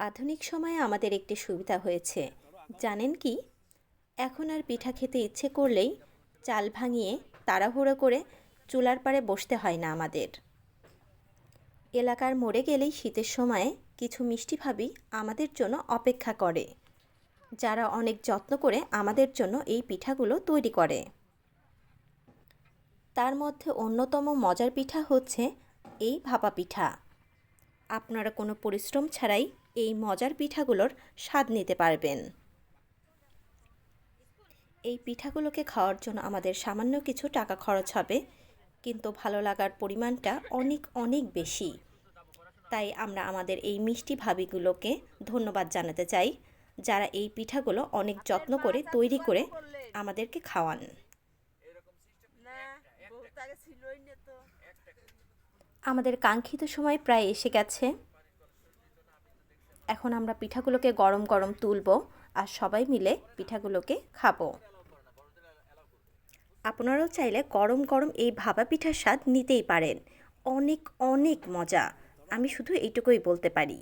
আধুনিক সময়ে আমাদের একটি সুবিধা হয়েছে, জানেন কি? এখন আর পিঠা খেতে ইচ্ছে করলেই চাল ভাঙিয়ে তাড়াহুড়ো করে চুলার পাড়ে বসতে হয় না আমাদের। এলাকার মোড়ে গেলেই শীতের সময়ে কিছু মিষ্টি ভাবি আমাদের জন্য অপেক্ষা করে, যারা অনেক যত্ন করে আমাদের জন্য এই পিঠাগুলো তৈরি করে। তার মধ্যে অন্যতম মজার পিঠা হচ্ছে এই ভাপা পিঠা। আপনারা কোনো পরিশ্রম ছাড়াই এই মজার পিঠাগুলোর স্বাদ নিতে পারবেন। এই পিঠাগুলোকে খাওয়ার জন্য আমাদের সামান্য কিছু টাকা খরচ হবে, কিন্তু ভালো লাগার পরিমাণটা অনেক অনেক বেশি। তাই আমরা আমাদের এই মিষ্টি ভাবিগুলোকে ধন্যবাদ জানাতে চাই, যারা এই পিঠাগুলো অনেক যত্ন করে তৈরি করে আমাদেরকে খাওয়ান। আমাদের কাঙ্ক্ষিত সময় প্রায় এসে গেছে। এখন আমরা পিঠাগুলোকে গরম গরম তুলব আর সবাই মিলে পিঠাগুলোকে খাবো। আপনারাও চাইলে গরম গরম এই ভাপা পিঠার স্বাদ নিতেই পারেন। অনেক অনেক মজা, আমি শুধু এইটুকুই বলতে পারি।